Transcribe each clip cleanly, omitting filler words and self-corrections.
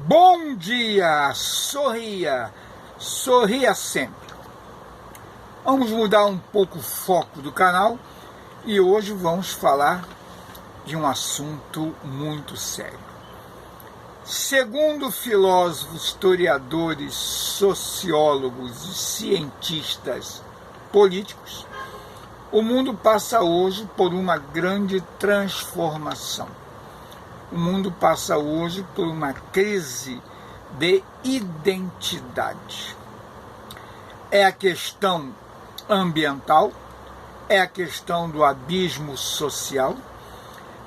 Bom dia, sorria, sorria sempre. Vamos mudar um pouco o foco do canal e hoje vamos falar de um assunto muito sério. Segundo filósofos, historiadores, sociólogos e cientistas políticos, o mundo passa hoje por uma grande transformação. O mundo passa hoje por uma crise de identidade. É a questão ambiental, é a questão do abismo social,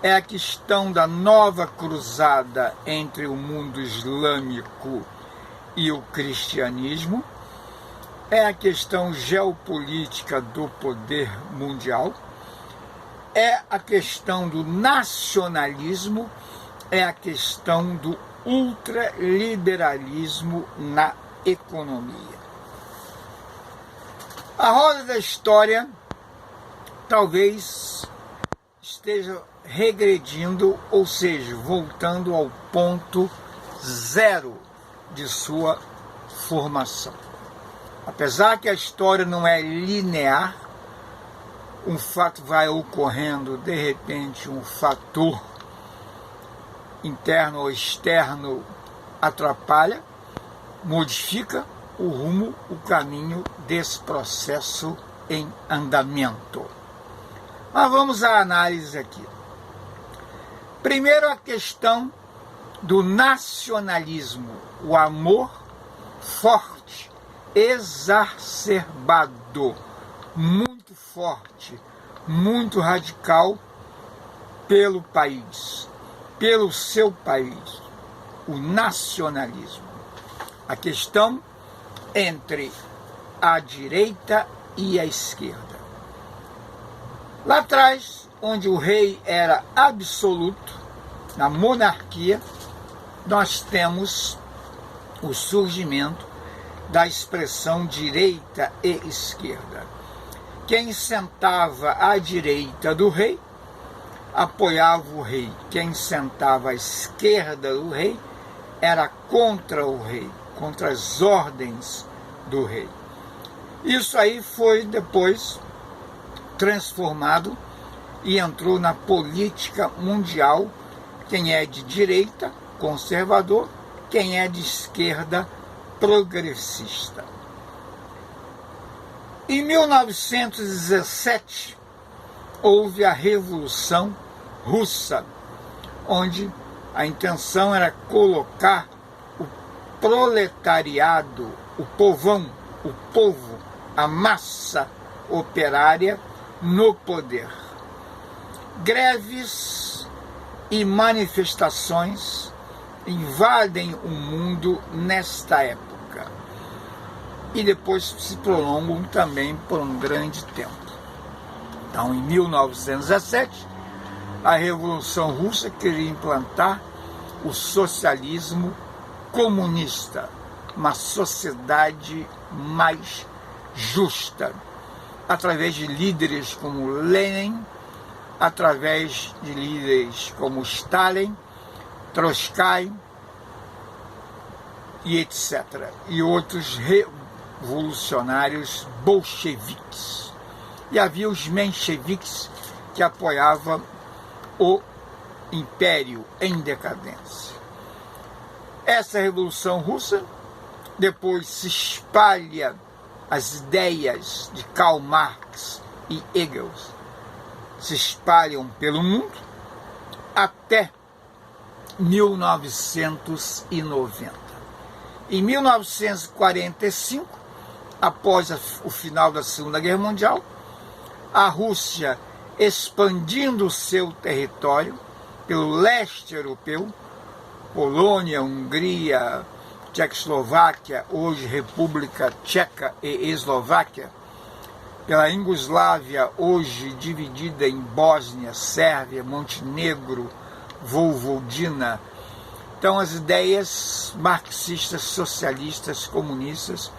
é a questão da nova cruzada entre o mundo islâmico e o cristianismo, é a questão geopolítica do poder mundial, é a questão do nacionalismo, é a questão do ultraliberalismo na economia. A roda da história talvez esteja regredindo, ou seja, voltando ao ponto zero de sua formação. Apesar que a história não é linear, um fato vai ocorrendo, de repente um fator interno ou externo atrapalha, modifica o rumo, o caminho desse processo em andamento. Mas vamos à análise aqui. Primeiro, a questão do nacionalismo, o amor forte, exacerbado, muito forte, muito radical pelo país, pelo seu país, o nacionalismo. A questão entre a direita e a esquerda. Lá atrás, onde o rei era absoluto, na monarquia, nós temos o surgimento da expressão direita e esquerda. Quem sentava à direita do rei apoiava o rei. Quem sentava à esquerda do rei era contra o rei, contra as ordens do rei. Isso aí foi depois transformado e entrou na política mundial. Quem é de direita, conservador, quem é de esquerda, progressista. Em 1917, houve a Revolução Russa, onde a intenção era colocar o proletariado, o povão, o povo, a massa operária no poder. Greves e manifestações invadem o mundo nesta época e depois se prolongam também por um grande tempo. Então, em 1917, a Revolução Russa queria implantar o socialismo comunista, uma sociedade mais justa, através de líderes como Lenin, através de líderes como Stalin, Trotsky e etc. E outros revolucionários bolcheviques. E havia os mencheviques que apoiavam o império em decadência. Essa Revolução Russa depois se espalha as ideias de Karl Marx e Engels, se espalham pelo mundo até 1990. Em 1945, após o final da Segunda Guerra Mundial, a Rússia expandindo o seu território pelo leste europeu, Polônia, Hungria, Tchecoslováquia, hoje República Tcheca e Eslováquia, pela Iugoslávia, hoje dividida em Bósnia, Sérvia, Montenegro, Vojvodina. Então as ideias marxistas, socialistas, comunistas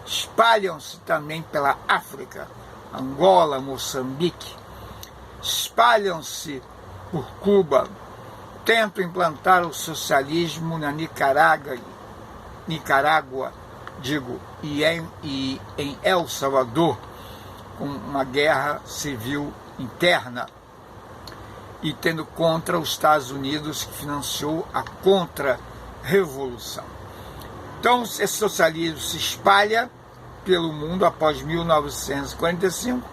espalham-se também pela África, Angola, Moçambique, espalham-se por Cuba, tentam implantar o socialismo na Nicarágua, e em El Salvador, com uma guerra civil interna, e tendo contra os Estados Unidos, que financiou a contra-revolução. Então, esse socialismo se espalha pelo mundo após 1945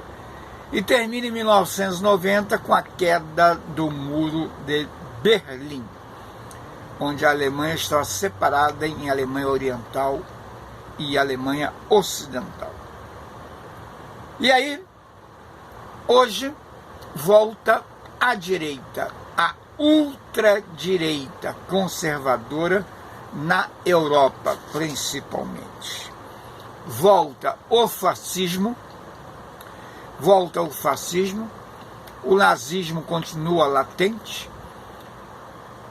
e termina em 1990 com a queda do Muro de Berlim, onde a Alemanha estava separada em Alemanha Oriental e Alemanha Ocidental. E aí, hoje, volta à direita, a ultradireita conservadora na Europa, principalmente. Volta o fascismo, o nazismo continua latente.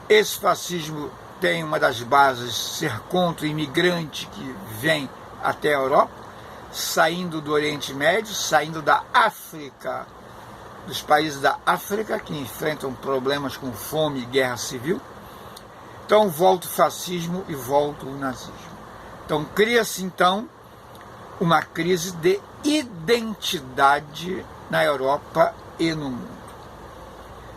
Esse fascismo tem uma das bases ser contra o imigrante que vem até a Europa, saindo do Oriente Médio, saindo da África, dos países da África que enfrentam problemas com fome e guerra civil. Então volta o fascismo e volta o nazismo. Então cria-se então uma crise de identidade na Europa e no mundo.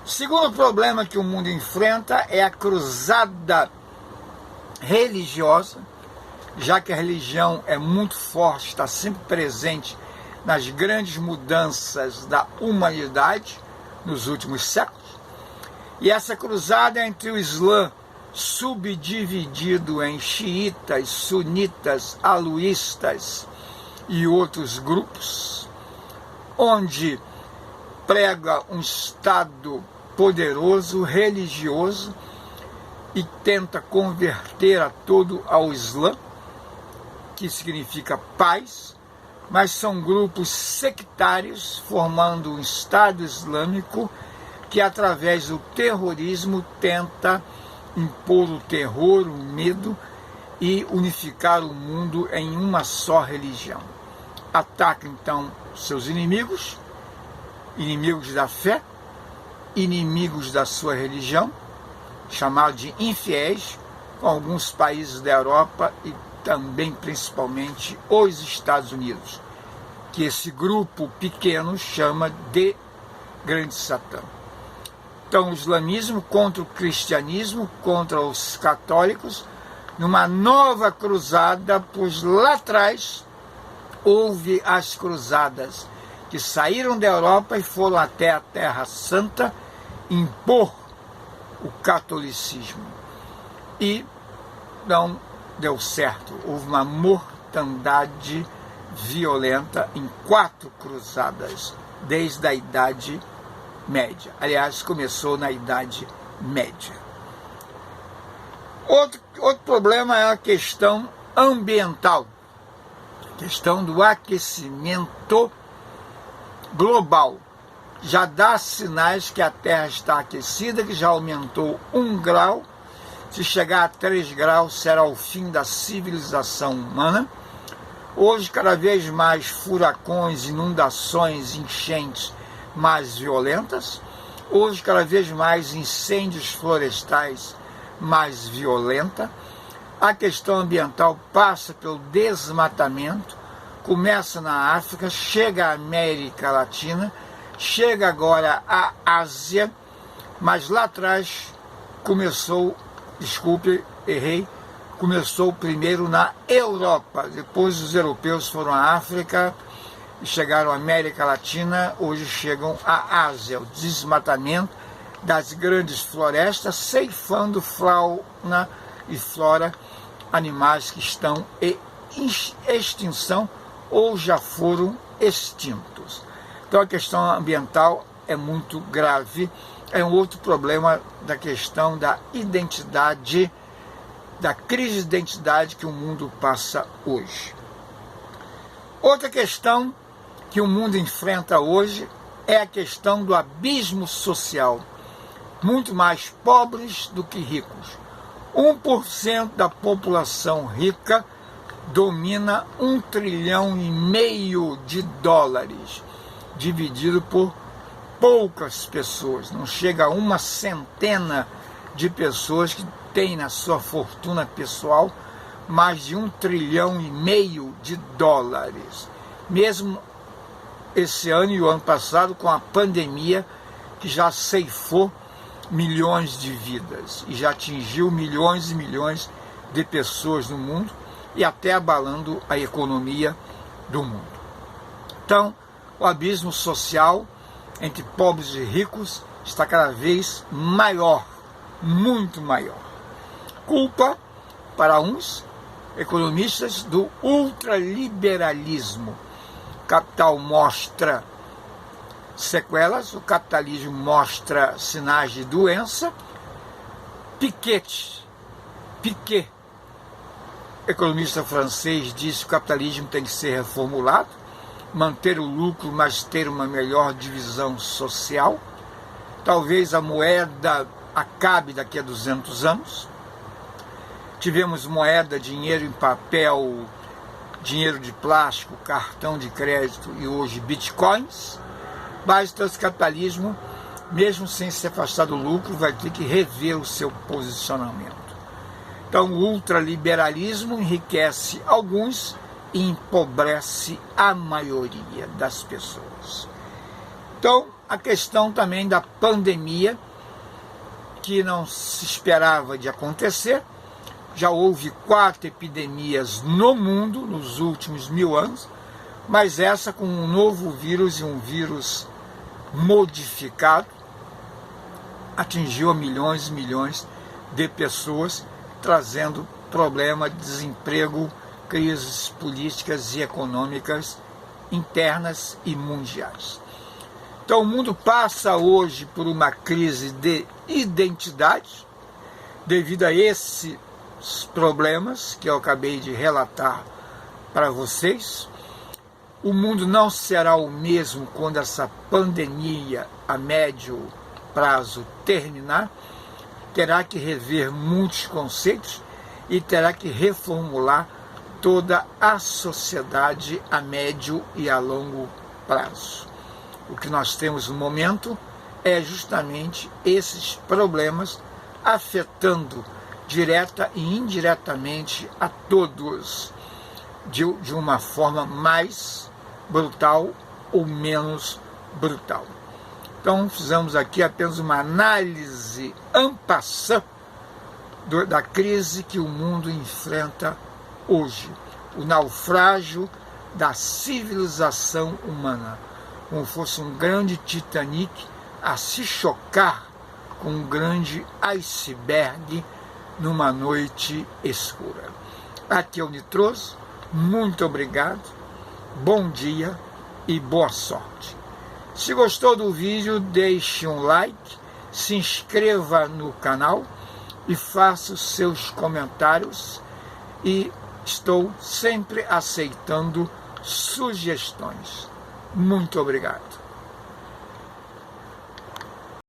Segundo problema que o mundo enfrenta é a cruzada religiosa, já que a religião é muito forte, está sempre presente nas grandes mudanças da humanidade nos últimos séculos. E essa cruzada é entre o Islã, subdividido em xiitas, sunitas, aluístas e outros grupos, onde prega um Estado poderoso, religioso, e tenta converter a todo ao Islã, que significa paz, mas são grupos sectários formando um Estado Islâmico que, através do terrorismo, tenta impor o terror, o medo e unificar o mundo em uma só religião. Ataca então seus inimigos, inimigos da fé, inimigos da sua religião, chamados de infiéis, com alguns países da Europa e também principalmente os Estados Unidos, que esse grupo pequeno chama de Grande Satã. Então o islamismo contra o cristianismo, contra os católicos, numa nova cruzada, pois lá atrás houve as cruzadas que saíram da Europa e foram até a Terra Santa impor o catolicismo. E não deu certo. Houve uma mortandade violenta em 4 cruzadas, desde a Idade Média. Aliás, começou na Idade Média. Outro problema é a questão ambiental, a questão do aquecimento global. Já dá sinais que a Terra está aquecida, que já aumentou 1 grau. Se chegar a 3 graus, será o fim da civilização humana. Hoje, cada vez mais furacões, inundações, enchentes mais violentas. Hoje, cada vez mais incêndios florestais mais violenta. A questão ambiental passa pelo desmatamento, começa na África, chega à América Latina, chega agora à Ásia, mas lá atrás começou, começou primeiro na Europa, depois os europeus foram à África e chegaram à América Latina, hoje chegam à Ásia, o desmatamento das grandes florestas, ceifando fauna e flora, animais que estão em extinção ou já foram extintos. Então a questão ambiental é muito grave, é um outro problema da questão da identidade, da crise de identidade que o mundo passa hoje. Outra questão que o mundo enfrenta hoje é a questão do abismo social. Muito mais pobres do que ricos. 1% da população rica domina $1,5 trilhão de dólares, dividido por poucas pessoas, não chega a 1 centena de pessoas que têm na sua fortuna pessoal mais de 1,5 trilhão de dólares. Mesmo esse ano e o ano passado, com a pandemia, que já ceifou milhões de vidas e já atingiu milhões e milhões de pessoas no mundo e até abalando a economia do mundo. Então, o abismo social entre pobres e ricos está cada vez maior, muito maior. Culpa, para uns economistas, do ultraliberalismo. O capital mostra sequelas, o capitalismo mostra sinais de doença. Piquet, economista francês, disse que o capitalismo tem que ser reformulado, manter o lucro, mas ter uma melhor divisão social. Talvez a moeda acabe daqui a 200 anos. Tivemos moeda, dinheiro em papel, dinheiro de plástico, cartão de crédito e hoje bitcoins. Mas então, esse capitalismo, mesmo sem se afastar do lucro, vai ter que rever o seu posicionamento. Então, o ultraliberalismo enriquece alguns e empobrece a maioria das pessoas. Então, a questão também da pandemia, que não se esperava de acontecer. Já houve 4 epidemias no mundo nos últimos 1000 anos, mas essa com um novo vírus e um vírus modificado atingiu a milhões e milhões de pessoas, trazendo problema de desemprego, crises políticas e econômicas internas e mundiais. Então o mundo passa hoje por uma crise de identidade devido a esses problemas que eu acabei de relatar para vocês. O mundo não será o mesmo quando essa pandemia a médio prazo terminar. Terá que rever muitos conceitos e terá que reformular toda a sociedade a médio e a longo prazo. O que nós temos no momento é justamente esses problemas afetando direta e indiretamente a todos, de uma forma mais brutal ou menos brutal. Então, fizemos aqui apenas uma análise en passant da crise que o mundo enfrenta hoje, o naufrágio da civilização humana, como fosse um grande Titanic a se chocar com um grande iceberg numa noite escura. Aqui é o Nitroso, muito obrigado, bom dia e boa sorte. Se gostou do vídeo, deixe um like, se inscreva no canal e faça os seus comentários, e estou sempre aceitando sugestões. Muito obrigado.